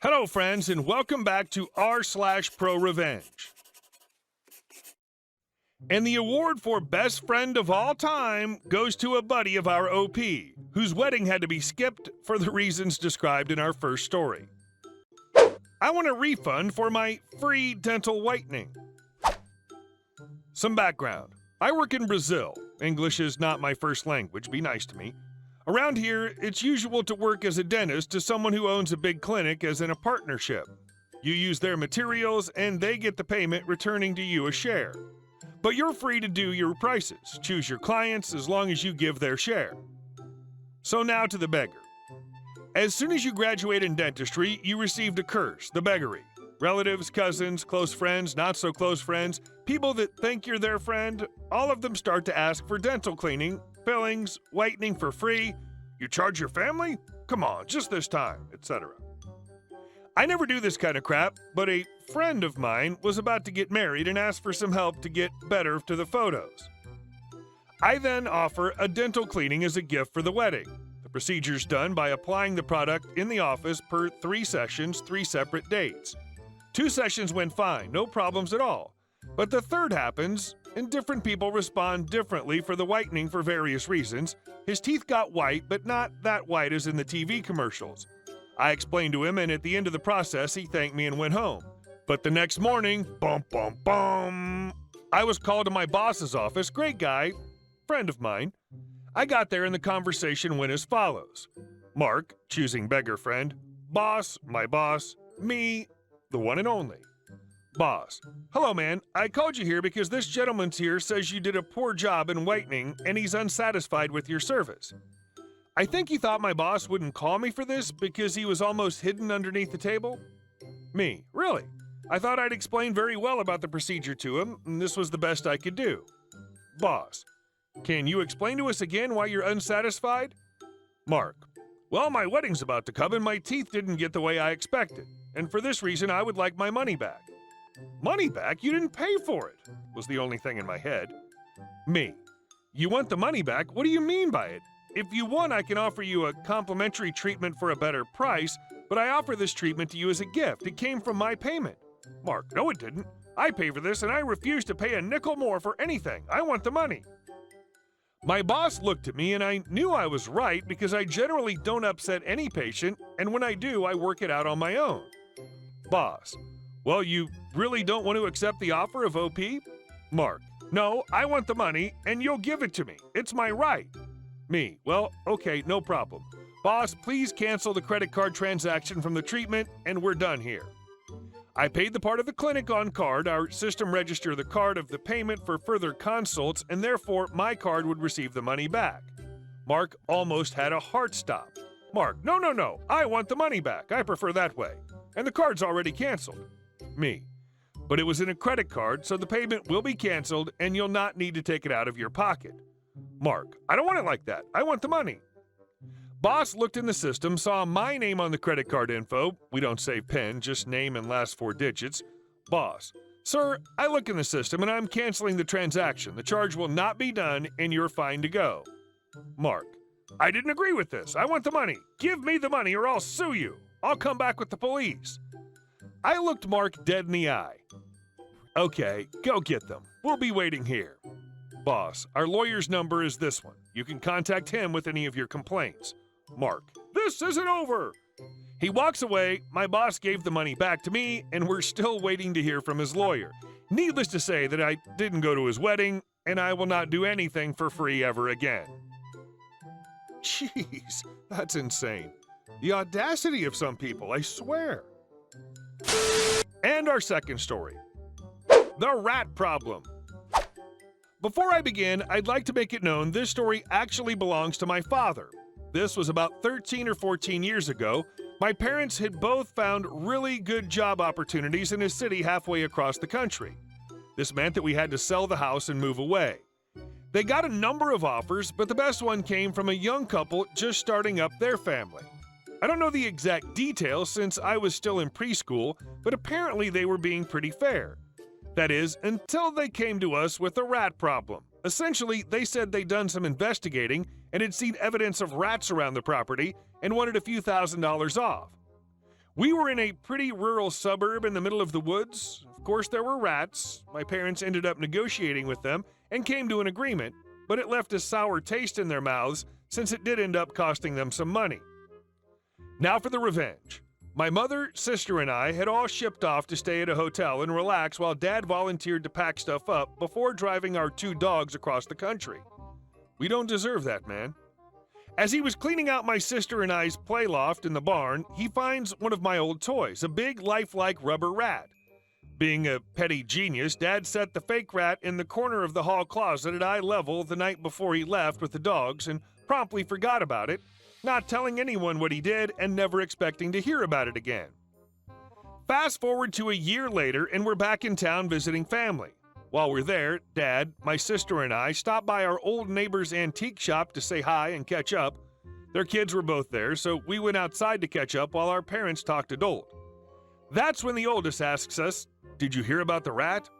Hello, friends, and welcome back to r/ProRevenge. And the award for Best Friend of All Time goes to a buddy of our OP, whose wedding had to be skipped for the reasons described in our first story. I want a refund for my free dental whitening. Some background. I work in Brazil. English is not my first language, be nice to me. Around here, it's usual to work as a dentist to someone who owns a big clinic as in a partnership. You use their materials and they get the payment, returning to you a share. But you're free to do your prices, choose your clients as long as you give their share. So now to the beggar. As soon as you graduate in dentistry, you received a curse, the beggary. Relatives, cousins, close friends, not so close friends, people that think you're their friend, all of them start to ask for dental cleaning, fillings, whitening for free. You charge your family? Come on, just this time, etc. I never do this kind of crap, but a friend of mine was about to get married and asked for some help to get better to the photos. I then offer a dental cleaning as a gift for the wedding. The procedure's done by applying the product in the office per 3 sessions, 3 separate dates. 2 sessions went fine, no problems at all. But the third happens, and different people respond differently for the whitening for various reasons. His teeth got white, but not that white as in the TV commercials. I explained to him, and at the end of the process, he thanked me and went home. But the next morning, bum, bum, bum, I was called to my boss's office. Great guy, friend of mine. I got there and the conversation went as follows. Mark, choosing beggar friend. Boss, my boss. Me, the one and only. Boss, hello man, I called you here because this gentleman's here says you did a poor job in whitening and he's unsatisfied with your service. I think he thought my boss wouldn't call me for this because he was almost hidden underneath the table. Me, really? I thought I'd explained very well about the procedure to him, and this was the best I could do. Boss, can you explain to us again why you're unsatisfied? Mark, well, my wedding's about to come and my teeth didn't get the way I expected, and for this reason I would like my money back. Money back? You didn't pay for it, was the only thing in my head. Me, you want the money back? What do you mean by it? If you want, I can offer you a complimentary treatment for a better price, but I offer this treatment to you as a gift. It came from my payment. Mark, no it didn't. I pay for this and I refuse to pay a nickel more for anything. I want the money. My boss looked at me and I knew I was right because I generally don't upset any patient, and when I do, I work it out on my own. Boss, well, you really don't want to accept the offer of OP? Mark, no, I want the money and you'll give it to me. It's my right. Me, well, okay, no problem. Boss, please cancel the credit card transaction from the treatment and we're done here. I paid the part of the clinic on card. Our system registered the card of the payment for further consults, and therefore my card would receive the money back. Mark almost had a heart stop. Mark, no, I want the money back. I prefer that way. And the card's already canceled. Me, but it was in a credit card, so the payment will be canceled and you'll not need to take it out of your pocket. Mark, I don't want it like that. I want the money. Boss looked in the system, saw my name on the credit card info. We don't save PIN, just name and last 4 digits. Boss, sir, I look in the system and I'm canceling the transaction. The charge will not be done and you're fine to go. Mark, I didn't agree with this. I want the money. Give me the money or I'll sue you. I'll come back with the police. I looked Mark dead in the eye. Okay, go get them. We'll be waiting here. Boss, our lawyer's number is this one. You can contact him with any of your complaints. Mark, this isn't over. He walks away, my boss gave the money back to me, and we're still waiting to hear from his lawyer. Needless to say that I didn't go to his wedding, and I will not do anything for free ever again. Jeez, that's insane. The audacity of some people, I swear. And our second story. The rat problem. Before I begin, I'd like to make it known this story actually belongs to my father. This was about 13 or 14 years ago. My parents had both found really good job opportunities in a city halfway across the country. This meant that we had to sell the house and move away. They got a number of offers, but the best one came from a young couple just starting up their family. I don't know the exact details since I was still in preschool, but apparently they were being pretty fair. That is, until they came to us with a rat problem. Essentially, they said they'd done some investigating and had seen evidence of rats around the property and wanted a few $1,000s off. We were in a pretty rural suburb in the middle of the woods. Of course, there were rats. My parents ended up negotiating with them and came to an agreement, but it left a sour taste in their mouths since it did end up costing them some money. Now for the revenge. My mother, sister, and I had all shipped off to stay at a hotel and relax while Dad volunteered to pack stuff up before driving our 2 dogs across the country. We don't deserve that, man. As he was cleaning out my sister and I's play loft in the barn, he finds one of my old toys, a big lifelike rubber rat. Being a petty genius, Dad set the fake rat in the corner of the hall closet at eye level the night before he left with the dogs and promptly forgot about it, not telling anyone what he did and never expecting to hear about it again. Fast forward to a year later and we're back in town visiting family. While we're there, Dad, my sister, and I stopped by our old neighbor's antique shop to say hi and catch up. Their kids were both there, so we went outside to catch up while our parents talked adult. That's when the oldest asks us, "Did you hear about the rat?"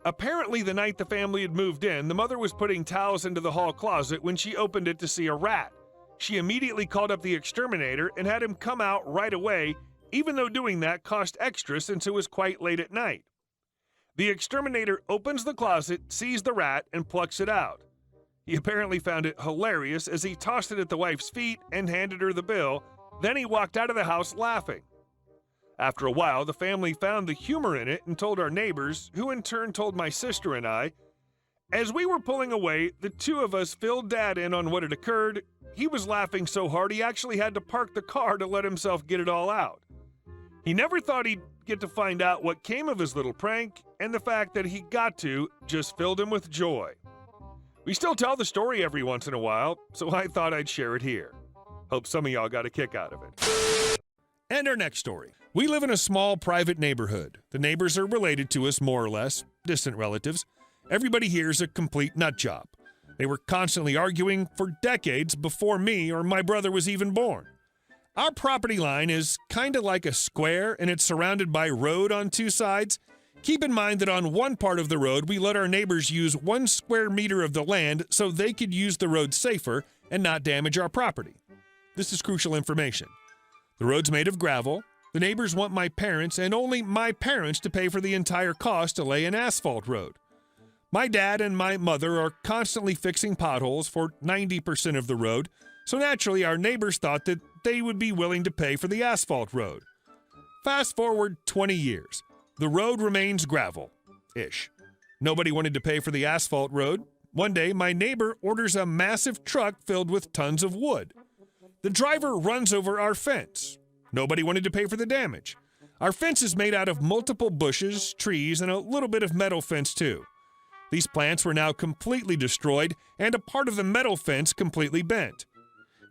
Apparently, the night the family had moved in, the mother was putting towels into the hall closet when she opened it to see a rat. She immediately called up the exterminator and had him come out right away, even though doing that cost extra since it was quite late at night. The exterminator opens the closet, sees the rat, and plucks it out. He apparently found it hilarious as he tossed it at the wife's feet and handed her the bill. Then he walked out of the house laughing. After a while, the family found the humor in it and told our neighbors, who in turn told my sister and I. As we were pulling away, the 2 of us filled Dad in on what had occurred. He was laughing so hard he actually had to park the car to let himself get it all out. He never thought he'd get to find out what came of his little prank, and the fact that he got to just filled him with joy. We still tell the story every once in a while, so I thought I'd share it here. Hope some of y'all got a kick out of it. And our next story. We live in a small private neighborhood. The neighbors are related to us more or less, distant relatives. Everybody here is a complete nut job. They were constantly arguing for decades before me or my brother was even born. Our property line is kind of like a square, and it's surrounded by road on 2 sides. Keep in mind that on one part of the road, we let our neighbors use 1 square meter of the land so they could use the road safer and not damage our property. This is crucial information. The road's made of gravel. The neighbors want my parents and only my parents to pay for the entire cost to lay an asphalt road. My dad and my mother are constantly fixing potholes for 90% of the road, so naturally our neighbors thought that they would be willing to pay for the asphalt road. Fast forward 20 years. The road remains gravel-ish. Nobody wanted to pay for the asphalt road. One day, my neighbor orders a massive truck filled with tons of wood. The driver runs over our fence. Nobody wanted to pay for the damage. Our fence is made out of multiple bushes, trees, and a little bit of metal fence too. These plants were now completely destroyed and a part of the metal fence completely bent.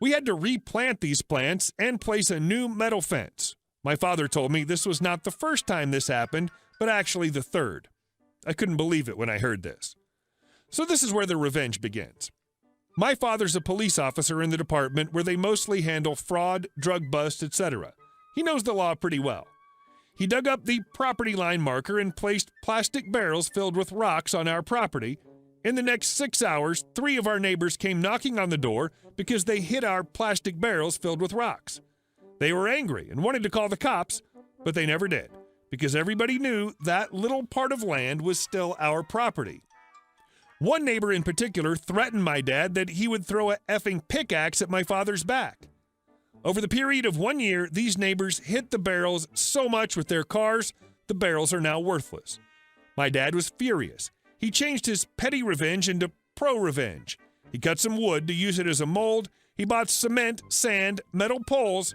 We had to replant these plants and place a new metal fence. My father told me this was not the first time this happened, but actually the 3rd. I couldn't believe it when I heard this. So this is where the revenge begins. My father's a police officer in the department where they mostly handle fraud, drug busts, etc. He knows the law pretty well. He dug up the property line marker and placed plastic barrels filled with rocks on our property. In the next 6 hours, 3 of our neighbors came knocking on the door because they hit our plastic barrels filled with rocks. They were angry and wanted to call the cops, but they never did, because everybody knew that little part of land was still our property. One neighbor in particular threatened my dad that he would throw a effing pickaxe at my father's back. Over the period of 1 year, these neighbors hit the barrels so much with their cars, the barrels are now worthless. My dad was furious. He changed his petty revenge into ProRevenge. He cut some wood to use it as a mold. He bought cement, sand, metal poles,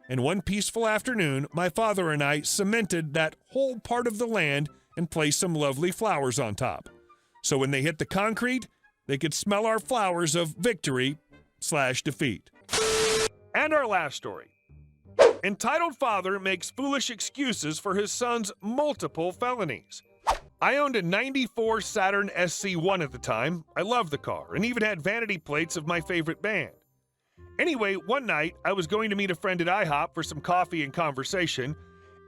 and one peaceful afternoon, my father and I cemented that whole part of the land and placed some lovely flowers on top. So when they hit the concrete, they could smell our flowers of victory/defeat. And our last story. Entitled father makes foolish excuses for his son's multiple felonies. I owned a 94 Saturn SC1 at the time. I loved the car and even had vanity plates of my favorite band. Anyway, one night, I was going to meet a friend at IHOP for some coffee and conversation.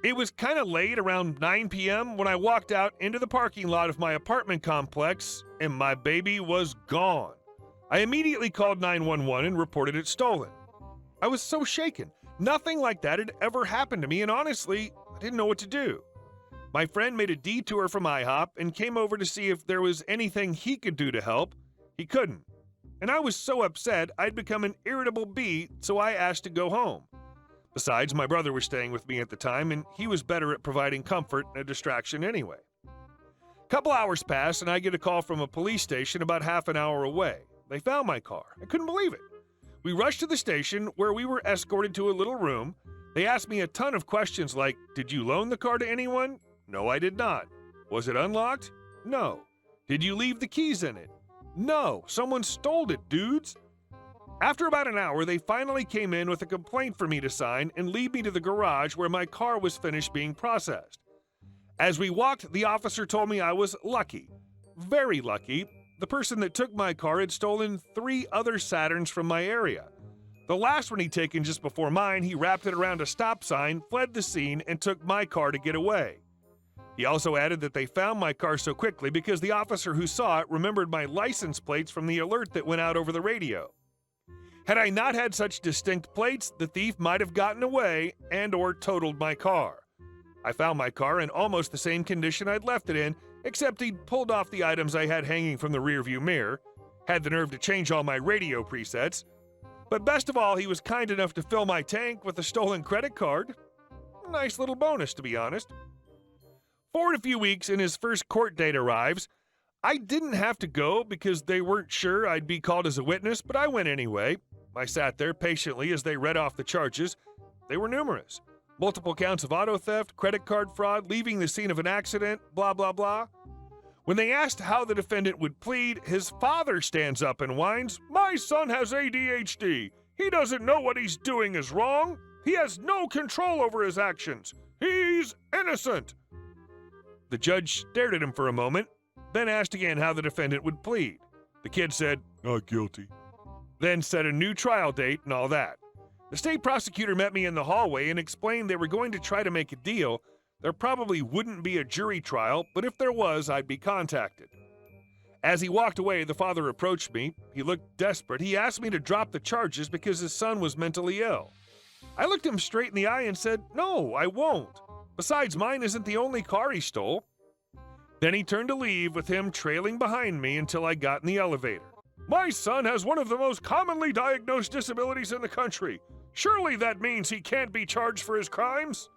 It was kind of late, around 9 p.m., when I walked out into the parking lot of my apartment complex, and my baby was gone. I immediately called 911 and reported it stolen. I was so shaken. Nothing like that had ever happened to me, and honestly, I didn't know what to do. My friend made a detour from IHOP and came over to see if there was anything he could do to help. He couldn't. And I was so upset I'd become an irritable bee, so I asked to go home. Besides, my brother was staying with me at the time, and he was better at providing comfort and a distraction anyway. A couple hours pass, and I get a call from a police station about half an hour away. They found my car. I couldn't believe it. We rushed to the station, where we were escorted to a little room. They asked me a ton of questions like, did you loan the car to anyone? No, I did not. Was it unlocked? No. Did you leave the keys in it? No, someone stole it, dudes. After about an hour, they finally came in with a complaint for me to sign and lead me to the garage where my car was finished being processed. As we walked, the officer told me I was lucky. Very lucky. The person that took my car had stolen 3 other Saturns from my area. The last one he'd taken just before mine, he wrapped it around a stop sign, fled the scene, and took my car to get away. He also added that they found my car so quickly because the officer who saw it remembered my license plates from the alert that went out over the radio. Had I not had such distinct plates, the thief might have gotten away and/or totaled my car. I found my car in almost the same condition I'd left it in, except he'd pulled off the items I had hanging from the rearview mirror, had the nerve to change all my radio presets, but best of all, he was kind enough to fill my tank with a stolen credit card. Nice little bonus, to be honest. Forward a few weeks and his first court date arrives. I didn't have to go because they weren't sure I'd be called as a witness, but I went anyway. I sat there patiently as they read off the charges. They were numerous. Multiple counts of auto theft, credit card fraud, leaving the scene of an accident, blah, blah, blah. When they asked how the defendant would plead, his father stands up and whines, "My son has ADHD. He doesn't know what he's doing is wrong. He has no control over his actions. He's innocent." The judge stared at him for a moment, then asked again how the defendant would plead. The kid said, "Not guilty." Then set a new trial date and all that. The state prosecutor met me in the hallway and explained they were going to try to make a deal. There probably wouldn't be a jury trial, but if there was, I'd be contacted. As he walked away, the father approached me. He looked desperate. He asked me to drop the charges because his son was mentally ill. I looked him straight in the eye and said, "No, I won't. Besides, mine isn't the only car he stole." Then he turned to leave with him trailing behind me until I got in the elevator. "My son has one of the most commonly diagnosed disabilities in the country. Surely that means he can't be charged for his crimes?"